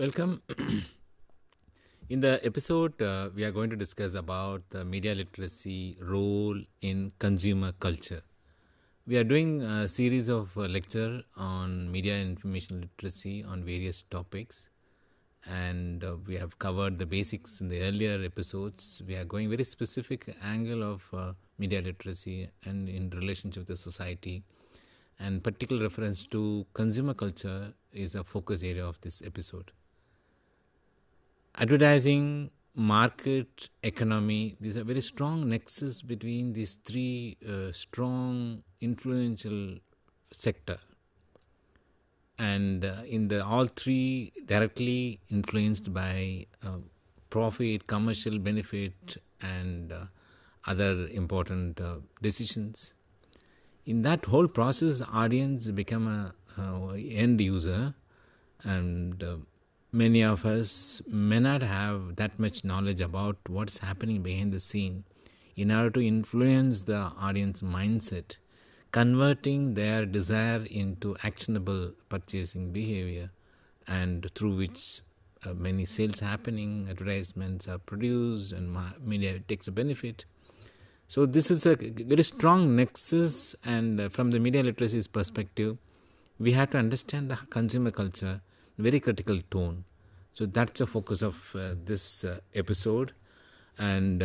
Welcome. In the episode, we are going to discuss about the media literacy role in consumer culture. We are doing a series of lecture on media and information literacy on various topics, and we have covered the basics in the earlier episodes. We are going very specific angle of media literacy and in relationship with the society, and particular reference to consumer culture is a focus area of this episode. Advertising, market, economy, these are very strong nexus between these three strong influential sector, and in the all three directly influenced by profit, commercial benefit, and other important decisions. In that whole process, audience become a end user, and many of us may not have that much knowledge about what's happening behind the scene in order to influence the audience mindset, converting their desire into actionable purchasing behavior, and through which many sales happening, advertisements are produced, and media takes a benefit. So this is a very strong nexus, and from the media literacy's perspective, we have to understand the consumer culture, very critical tone. So that's the focus of this episode, and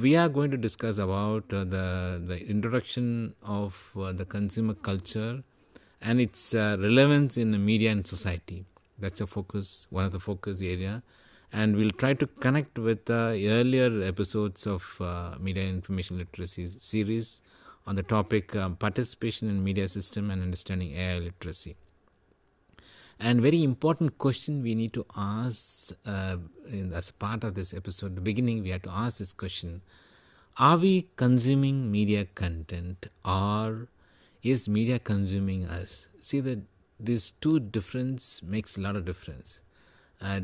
we are going to discuss about the introduction of the consumer culture and its relevance in the media and society. That's a focus, one of the focus area, and we'll try to connect with the earlier episodes of media and information literacy series on the topic participation in media system and understanding AI literacy. And very important question we need to ask as part of this episode. The beginning, we have to ask this question: are we consuming media content, or is media consuming us? See that these two difference makes a lot of difference.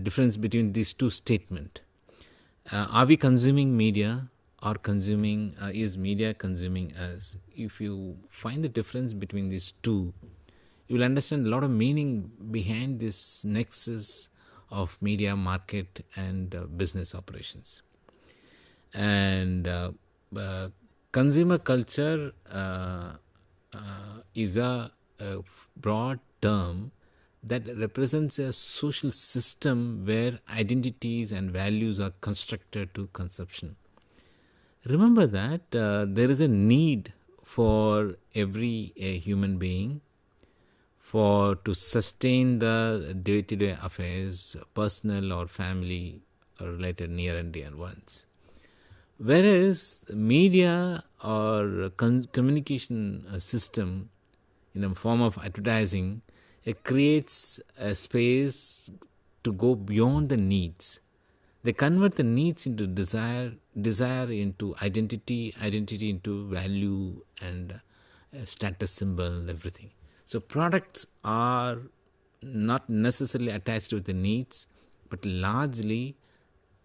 Difference between these two statements. Are we consuming media, or consuming is media consuming us? If you find the difference between these two, you will understand a lot of meaning behind this nexus of media, market, and business operations. And consumer culture is a broad term that represents a social system where identities and values are constructed to consumption. Remember that there is a need for every human being to sustain the day-to-day affairs, personal or family or related near and dear ones. Whereas media or communication system in the form of advertising, it creates a space to go beyond the needs. They convert the needs into desire into identity into value, and status symbol, everything. So products are not necessarily attached with the needs, but largely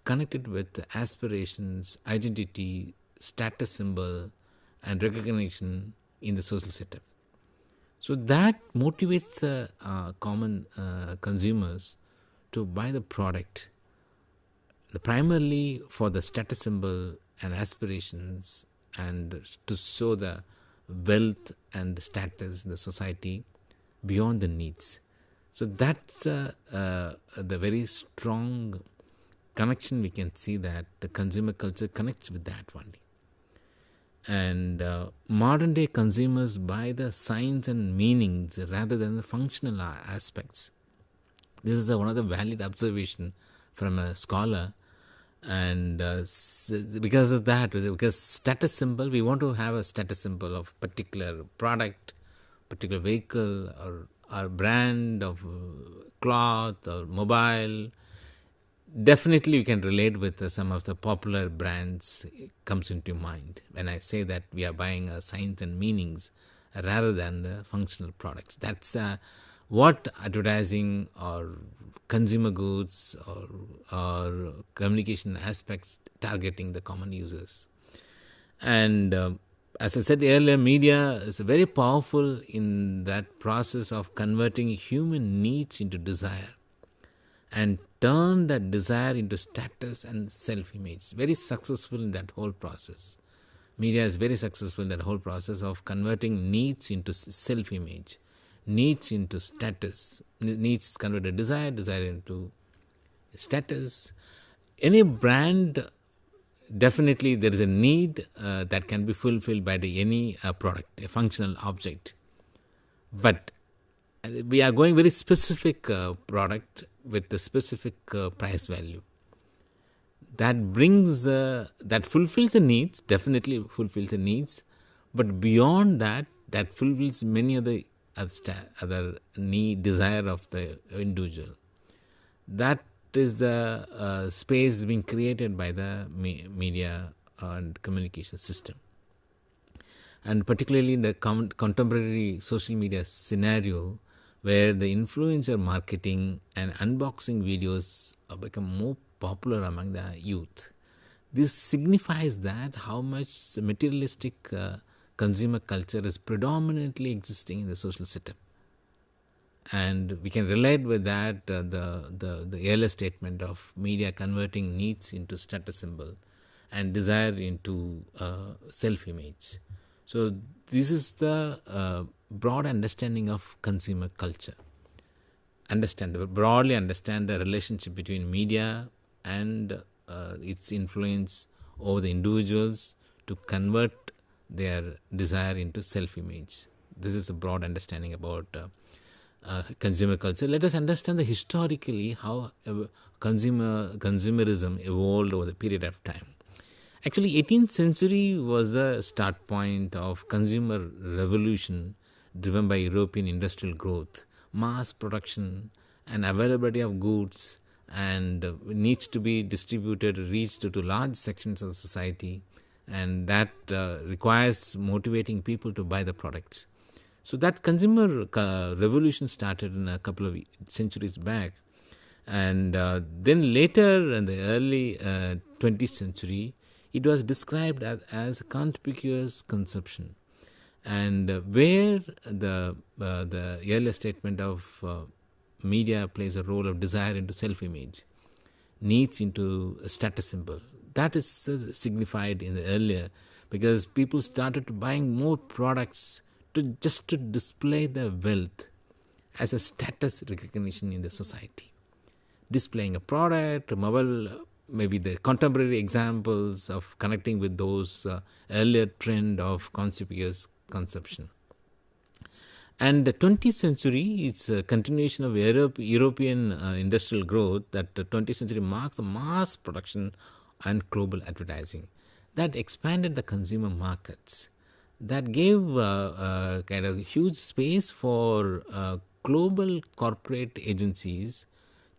connected with the aspirations, identity, status symbol, and recognition in the social setup. So that motivates the common consumers to buy the product, primarily for the status symbol and aspirations, and to show the wealth and status in the society beyond the needs. So that's the very strong connection we can see, that the consumer culture connects with that only. And modern day consumers buy the signs and meanings rather than the functional aspects. This is one of the valid observation from a scholar. And because of that, because status symbol, we want to have a status symbol of particular product, particular vehicle, or brand of cloth or mobile. Definitely you can relate with some of the popular brands. It comes into mind when I say that we are buying signs and meanings rather than the functional products. That's what advertising or consumer goods or communication aspects targeting the common users. And as I said earlier, media is very powerful in that process of converting human needs into desire. and turn that desire into status and self-image. Very successful in that whole process. Media is very successful in that whole process of converting needs into self-image, needs into status, needs converted desire, desire into status. Any brand, definitely there is a need that can be fulfilled by any product, a functional object. But we are going very specific product with the specific price value. That brings, that fulfills the needs, definitely fulfills the needs, but beyond that, that fulfills many other need, desire of the individual. That is the space being created by the media and communication system. And particularly in the contemporary social media scenario, where the influencer marketing and unboxing videos become more popular among the youth. This signifies that how much materialistic consumer culture is predominantly existing in the social setup. And we can relate with that the earlier statement of media converting needs into status symbol and desire into self-image. So this is the broad understanding of consumer culture. Broadly understand the relationship between media and its influence over the individuals to convert their desire into self-image. This is a broad understanding about consumer culture. Let us understand historically how consumerism evolved over the period of time. Actually, 18th century was the start point of consumer revolution driven by European industrial growth, mass production and availability of goods, and needs to be distributed, reached to large sections of society, and that requires motivating people to buy the products. So that consumer revolution started in a couple of centuries back, and then later in the early 20th century, it was described as conspicuous consumption, and where the earlier statement of media plays a role of desire into self-image, needs into a status symbol. That is signified in the earlier, because people started buying more products just to display their wealth as a status recognition in the society. Displaying a product, mobile, maybe the contemporary examples of connecting with those earlier trend of conspicuous consumption. And the 20th century is a continuation of European industrial growth. That the 20th century marks the mass production and global advertising that expanded the consumer markets, that gave kind of huge space for global corporate agencies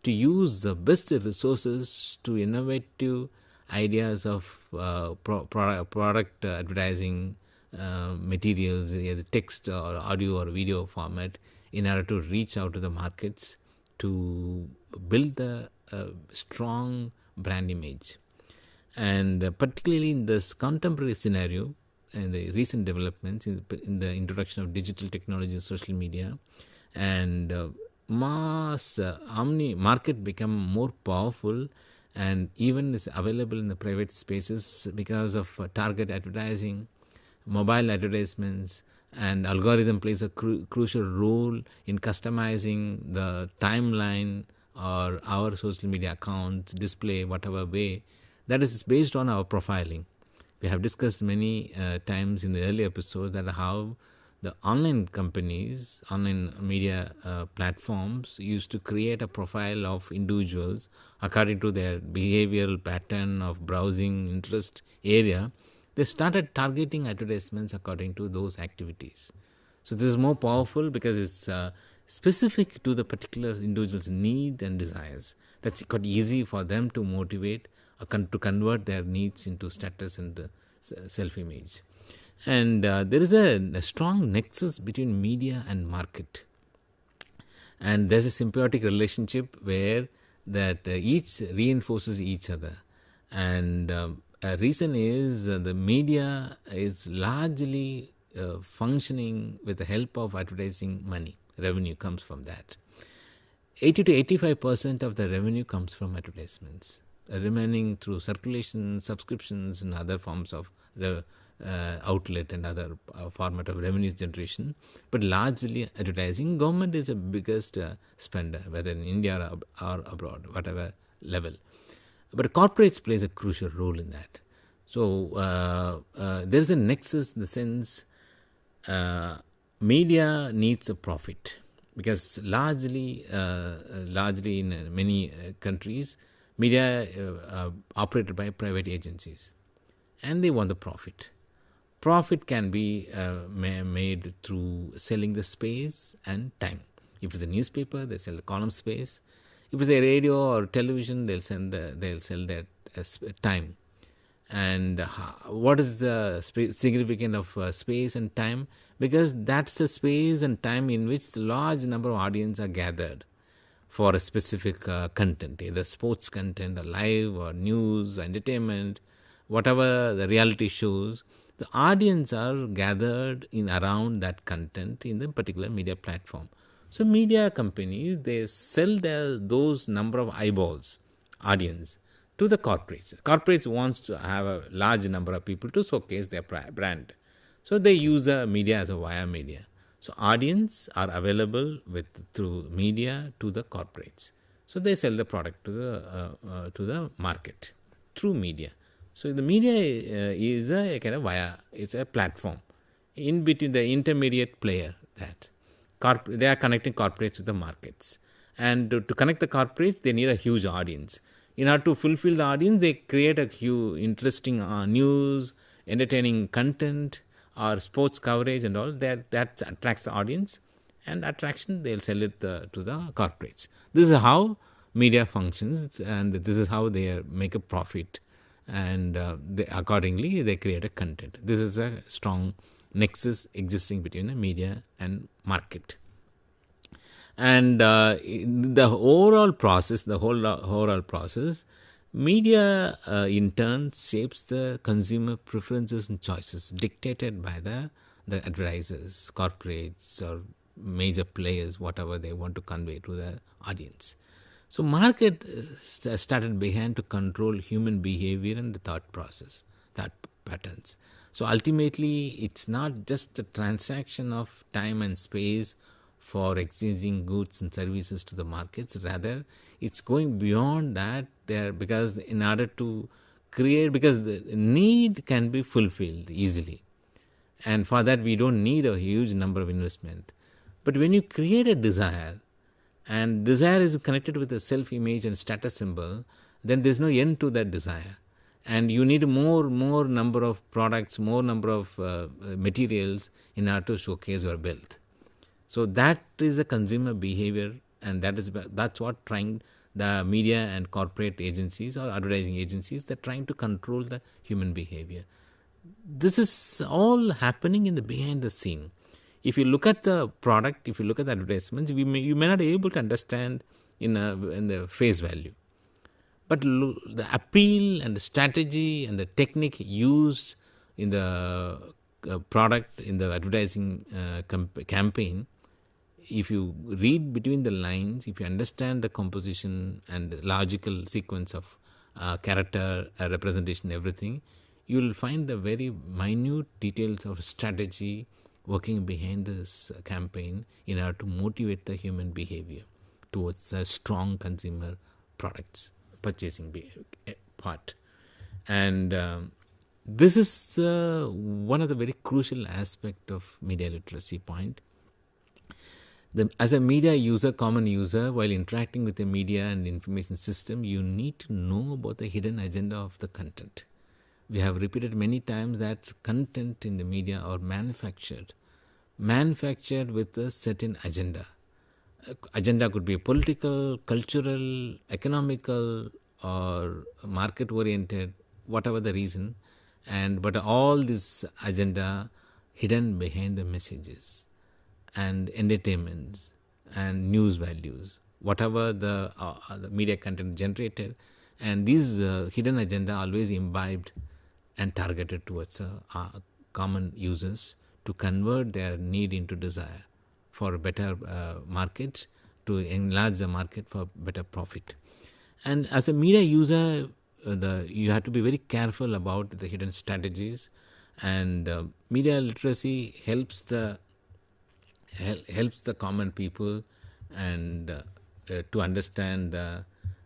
to use the best resources to innovative ideas of product advertising materials, either text or audio or video format, in order to reach out to the markets to build the strong brand image. And particularly in this contemporary scenario, and the recent developments in the introduction of digital technology and social media, and mass market become more powerful, and even is available in the private spaces because of target advertising, mobile advertisements, and algorithm plays a crucial role in customizing the timeline or our social media accounts display whatever way that is based on our profiling. We have discussed many times in the early episodes that how the online companies, online media platforms used to create a profile of individuals according to their behavioral pattern of browsing interest area. They started targeting advertisements according to those activities. So this is more powerful because it's specific to the particular individual's needs and desires. That's quite easy for them to motivate to convert their needs into status and self-image. And there is a strong nexus between media and market. And there's a symbiotic relationship where that each reinforces each other. And a reason is the media is largely functioning with the help of advertising money. Revenue comes from that. 80 to 85% of the revenue comes from advertisements, remaining through circulation, subscriptions, and other forms of outlet and other format of revenue generation. But largely advertising, government is the biggest spender, whether in India or abroad, whatever level. But corporates plays a crucial role in that. So there is a nexus in the sense media needs a profit, because largely in many countries, media operated by private agencies, and they want the profit. Profit can be made through selling the space and time. If it's a newspaper, they sell the column space. If it's a radio or television, they'll sell that time. And what is the significance of space and time? Because that's the space and time in which the large number of audience are gathered for a specific content, either sports content or live or news, entertainment, whatever the reality shows. The audience are gathered in around that content in the particular media platform. So media companies, they sell those number of eyeballs, audience, to the corporates. Corporates wants to have a large number of people to showcase their brand. So they use the media as a via media. So audience are available through media to the corporates. So they sell the product to the market through media. So the media is a kind of it's a platform in between, the intermediate player that they are connecting corporates with the markets. And to connect the corporates, they need a huge audience. In order to fulfill the audience, they create a huge interesting news, entertaining content, or sports coverage and all. That attracts the audience, and attraction, they'll sell it to the corporates. This is how media functions, and this is how they make a profit, and accordingly they create a content. This is a strong nexus existing between the media and market. And the overall process, media in turn shapes the consumer preferences and choices dictated by the advertisers, corporates, or major players, whatever they want to convey to the audience. So market began to control human behavior and the thought patterns. So ultimately, it's not just a transaction of time and space for exchanging goods and services to the markets. Rather, it's going beyond that there, because in order to create, because the need can be fulfilled easily, and for that we don't need a huge number of investment. But when you create a desire, and desire is connected with a self-image and status symbol, then there's no end to that desire, and you need more number of products, more number of materials in order to showcase your wealth. So that is a consumer behavior, and that's what trying the media and corporate agencies or advertising agencies, they're trying to control the human behavior. This is all happening in the behind the scene. If you look at the product, if you look at the advertisements, you may not be able to understand in the face value. But the appeal and the strategy and the technique used in the product, in the advertising campaign, if you read between the lines, if you understand the composition and the logical sequence of character, representation, everything, you will find the very minute details of strategy working behind this campaign in order to motivate the human behavior towards a strong consumer products purchasing part. And this is one of the very crucial aspect of media literacy point. As a media user, common user, while interacting with the media and information system, you need to know about the hidden agenda of the content. We have repeated many times that content in the media are manufactured with a certain agenda. Agenda could be political, cultural, economical, or market-oriented, whatever the reason. But all this agenda hidden behind the messages and entertainments and news values, whatever the media content generated, and these hidden agenda always imbibed and targeted towards common users to convert their need into desire for better markets, to enlarge the market for better profit. And as a media user, you have to be very careful about the hidden strategies, and media literacy helps the common people and to understand the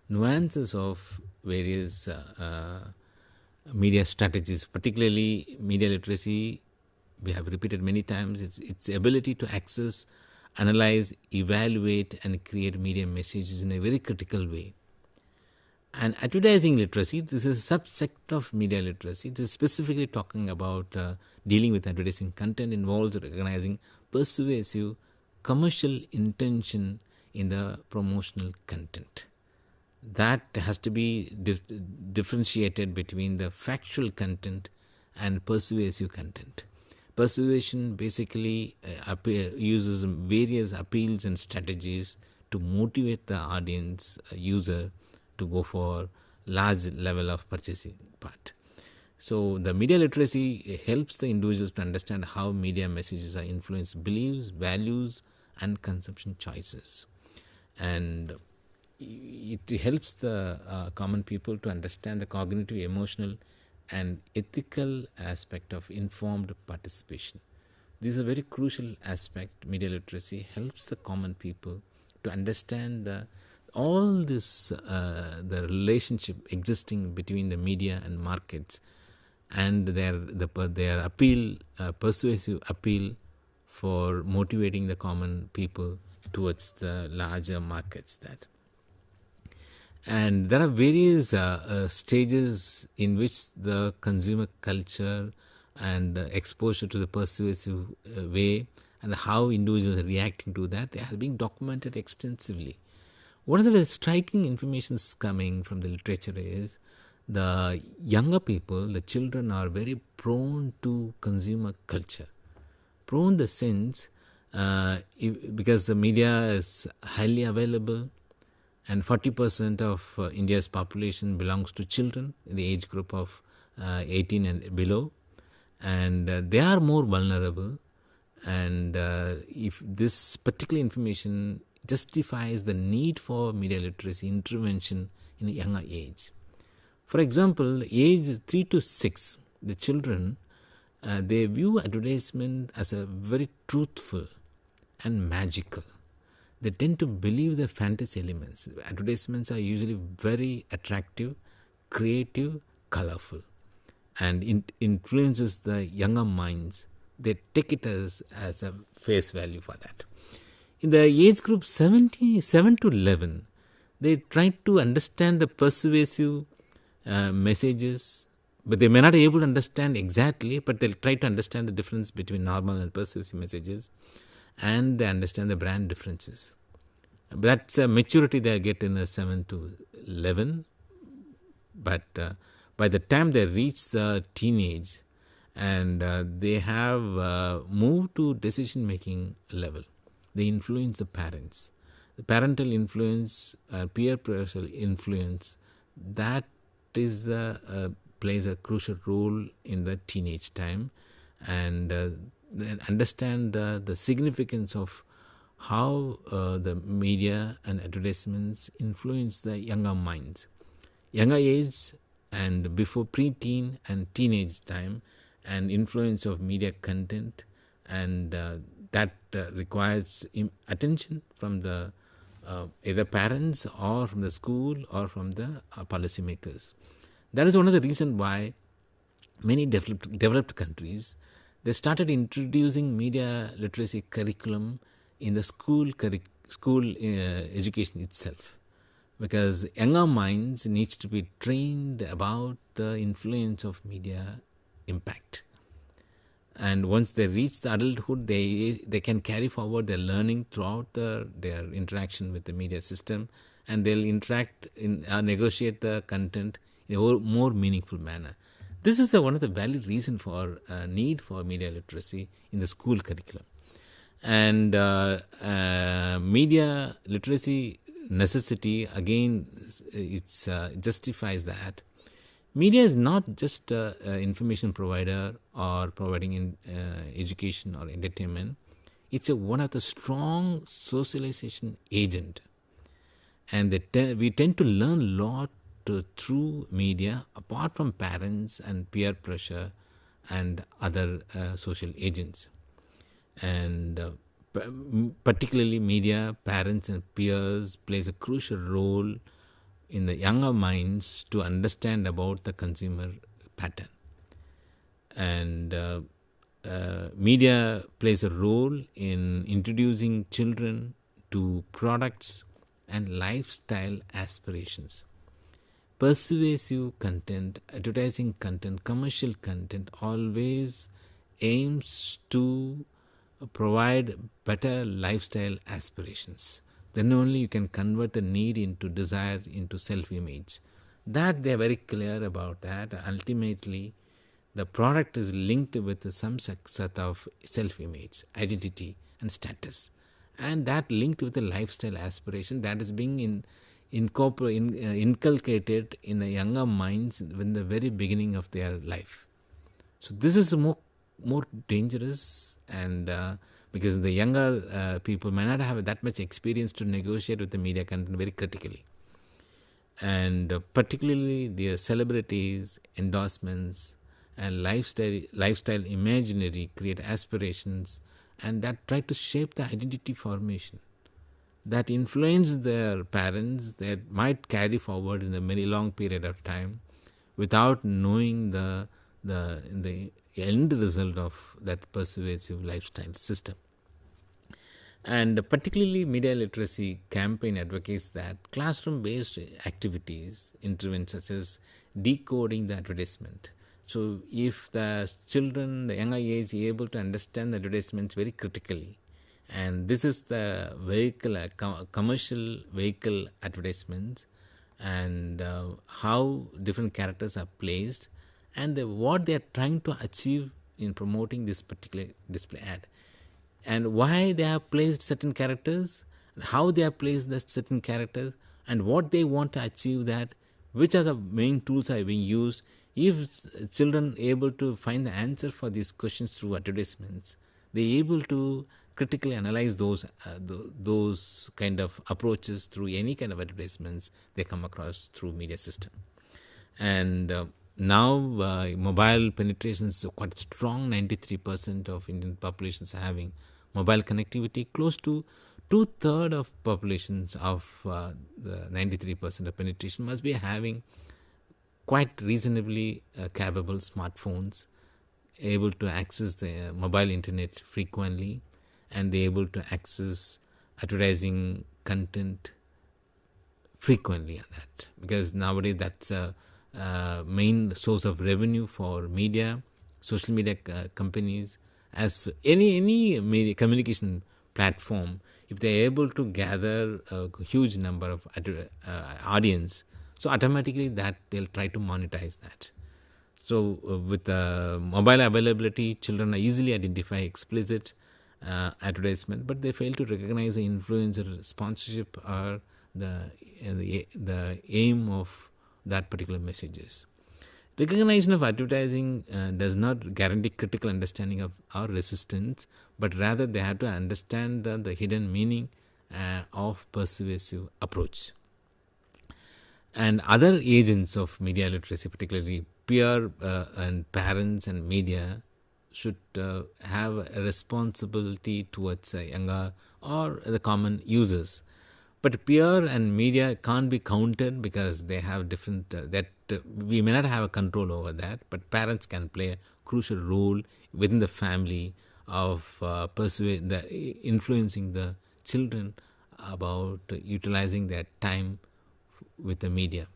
nuances of various media strategies. Particularly media literacy, we have repeated many times, its ability to access, analyze, evaluate and create media messages in a very critical way. And advertising literacy, this is a subsect of media literacy. This is specifically talking about dealing with advertising content, involves recognizing persuasive commercial intention in the promotional content. That has to be differentiated between the factual content and persuasive content. Persuasion basically uses various appeals and strategies to motivate the audience user to go for large level of purchasing part. So the media literacy helps the individuals to understand how media messages are influence beliefs, values and consumption choices. And it helps the common people to understand the cognitive, emotional and ethical aspect of informed participation. This is a very crucial aspect. Media literacy helps the common people to understand all this, the relationship existing between the media and markets, and their appeal, persuasive appeal for motivating the common people towards the larger markets. And there are various stages in which the consumer culture and exposure to the persuasive way and how individuals are reacting to that, they have been documented extensively. One of the striking information coming from the literature is the younger people, the children, are very prone to consumer culture. Prone in the sense because the media is highly available, and 40% of India's population belongs to children in the age group of 18 and below, and they are more vulnerable. And if this particular information justifies the need for media literacy intervention in a younger age. For example, age 3 to 6, the children, they view advertisement as a very truthful and magical. They tend to believe the fantasy elements. Advertisements are usually very attractive, creative, colorful, and it influences the younger minds. They take it as a face value for that. In the age group 7 to 11, they try to understand the persuasive messages, but they may not be able to understand exactly, but they'll try to understand the difference between normal and persuasive messages, and they understand the brand differences. That's a maturity they get in a 7 to 11, but by the time they reach the teenage and they have moved to decision making level, they influence the parents. The parental influence, peer pressure influence, that is plays a crucial role in the teenage time, and understand the significance of how the media and advertisements influence the younger minds. Younger age and before pre-teen and teenage time, and influence of media content, and that requires attention from the either parents or from the school or from the policymakers. That is one of the reasons why many developed countries, they started introducing media literacy curriculum in the school education itself, because younger minds needs to be trained about the influence of media impact. And once they reach the adulthood, they can carry forward their learning throughout their interaction with the media system, and they'll interact negotiate the content in a more meaningful manner. This is one of the valid reasons for need for media literacy in the school curriculum. And media literacy necessity, again, it justifies that. Media is not just an information provider or providing education or entertainment. It's one of the strong socialization agent, and we tend to learn a lot through media, apart from parents and peer pressure and other social agents. And particularly media, parents and peers plays a crucial role in the younger minds to understand about the consumer pattern. And media plays a role in introducing children to products and lifestyle aspirations. Persuasive content, advertising content, commercial content always aims to provide better lifestyle aspirations. Then only you can convert the need into desire, into self-image. That they are very clear about that. Ultimately, the product is linked with some set of self-image, identity and status. And that linked with the lifestyle aspiration that is being inculcated in the younger minds in the very beginning of their life. So this is more dangerous, and because the younger people may not have that much experience to negotiate with the media content very critically. And particularly the celebrities, endorsements, and lifestyle imaginary create aspirations, and that try to shape the identity formation that influence their parents, that might carry forward in a very long period of time without knowing the end result of that persuasive lifestyle system. And particularly media literacy campaign advocates that classroom-based activities intervene, such as decoding the advertisement. So if the children, the younger age, is able to understand the advertisements very critically, and this is the vehicle, commercial vehicle advertisements, and how different characters are placed, and what they are trying to achieve in promoting this particular display ad, and why they have placed certain characters, how they have placed the certain characters, and what they want to achieve, that which are the main tools are being used. If children able to find the answer for these questions through advertisements, they able to critically analyze those kind of approaches through any kind of advertisements they come across through media system. And now mobile penetration is quite strong. 93% of Indian populations are having mobile connectivity. Close to 2/3 of populations of the 93% of penetration must be having quite reasonably capable smartphones, able to access the mobile internet frequently, and they able to access advertising content frequently on that, because nowadays that's a main source of revenue for media, social media companies, as any media communication platform. If they are able to gather a huge number of audience, so automatically that they'll try to monetize that. So with mobile availability, children are easily identify explicit advertisement, but they fail to recognize the influencer sponsorship or the aim of that particular messages. Recognition of advertising does not guarantee critical understanding of our resistance, but rather they have to understand the hidden meaning of persuasive approach. And other agents of media literacy, particularly peer and parents and media, should have a responsibility towards younger or the common users. But peer and media can't be counted because they have different, we may not have a control over that, but parents can play a crucial role within the family of influencing the children about utilizing their time with the media.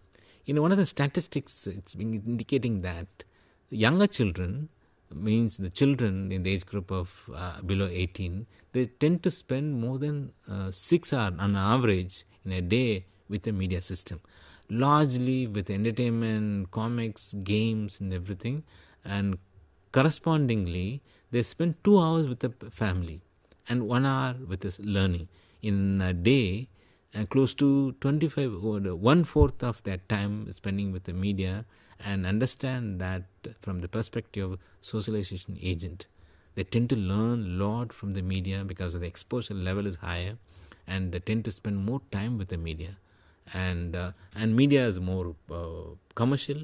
One of the statistics, it's been indicating that younger children, means the children in the age group of below 18, they tend to spend more than 6 hours on average in a day with the media system, largely with entertainment, comics, games and everything, and correspondingly they spend 2 hours with the family and 1 hour with this learning in a day. And close to 25 or 1/4 of that time spending with the media, and understand that from the perspective of socialization agent, They tend to learn a lot from the media because the exposure level is higher, and they tend to spend more time with the media. And media is more commercial,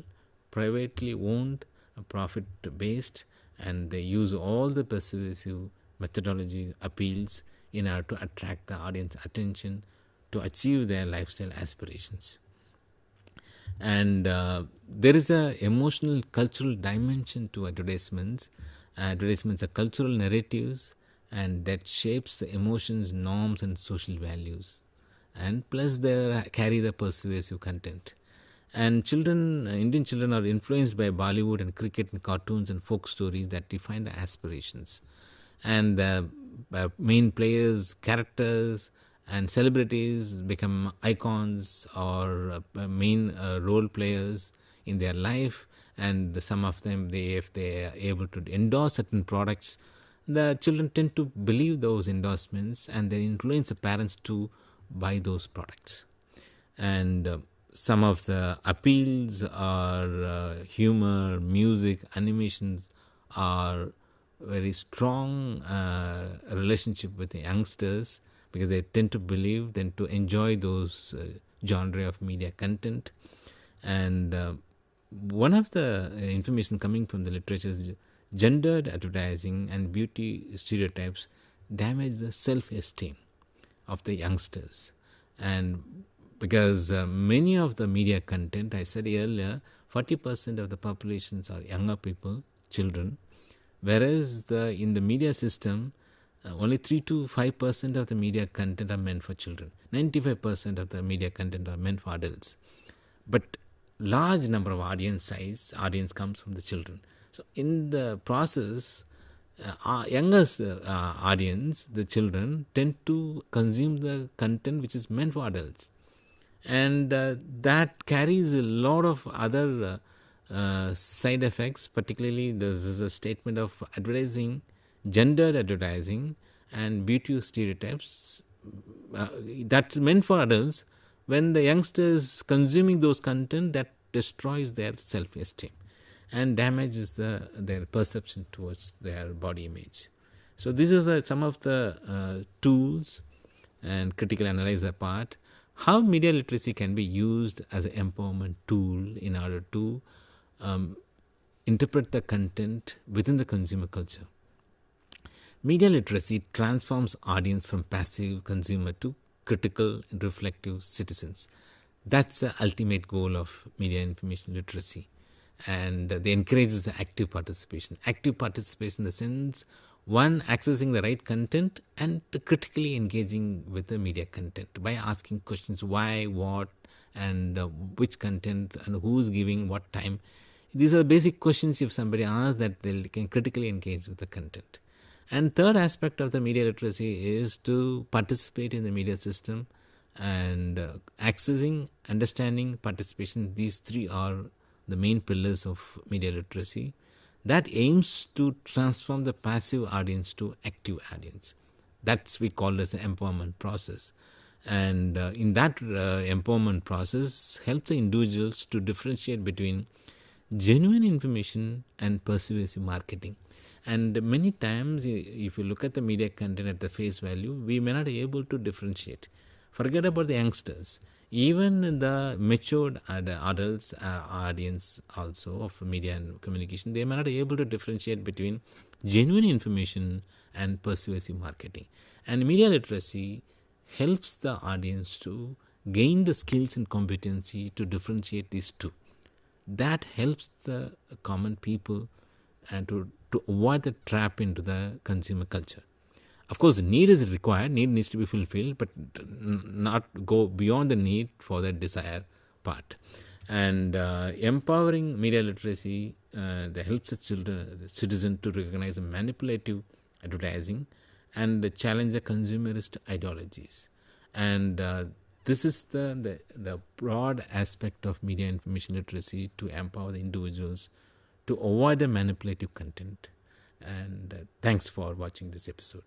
privately owned, profit based, and they use all the persuasive methodology appeals in order to attract the audience attention to achieve their lifestyle aspirations. And there is a emotional cultural dimension to advertisements. Advertisements are cultural narratives, and that shapes the emotions, norms, and social values. And plus they carry the persuasive content. And children, Indian children, are influenced by Bollywood and cricket and cartoons and folk stories that define the aspirations. And the main players, characters, and celebrities become icons or main role players in their life. And some of them, if they are able to endorse certain products, the children tend to believe those endorsements, and they influence the parents to buy those products. And some of the appeals are humor, music, animations are very strong relationship with the youngsters, because they tend to believe, tend to enjoy those genre of media content. And one of the information coming from the literature is gendered advertising and beauty stereotypes damage the self-esteem of the youngsters. And because many of the media content, I said earlier, 40% of the populations are younger people, children, whereas in the media system, only 3 to 5% of the media content are meant for children. 95% of the media content are meant for adults. But large number of audience comes from the children. So in the process, our youngest audience, the children, tend to consume the content which is meant for adults. And that carries a lot of other side effects. Particularly, there is a statement of advertising, gendered advertising and beauty stereotypes that's meant for adults. When the youngsters consuming those content, that destroys their self-esteem and damages their perception towards their body image. So these are some of the tools and critical analyzer part. How media literacy can be used as an empowerment tool in order to interpret the content within the consumer culture. Media literacy transforms audience from passive consumer to critical and reflective citizens. That's the ultimate goal of media information literacy. And they encourages the active participation. Active participation in the sense, one, accessing the right content and critically engaging with the media content by asking questions why, what, and which content, and who's giving what time. These are basic questions. If somebody asks, that they can critically engage with the content. And third aspect of the media literacy is to participate in the media system and accessing, understanding, participation. These three are the main pillars of media literacy that aims to transform the passive audience to active audience. That's we call as the empowerment process. And in that empowerment process helps the individuals to differentiate between genuine information and persuasive marketing. And many times, if you look at the media content at the face value, we may not be able to differentiate. Forget about the youngsters. Even the matured adults, audience also of media and communication, they may not be able to differentiate between genuine information and persuasive marketing. And media literacy helps the audience to gain the skills and competency to differentiate these two. That helps the common people and to avoid the trap into the consumer culture. Of course, need is required, need needs to be fulfilled, but not go beyond the need for the desire part. And empowering media literacy that helps the citizen to recognize the manipulative advertising and challenge the consumerist ideologies. And this is the broad aspect of media information literacy, to empower the individuals to avoid the manipulative content. And thanks for watching this episode.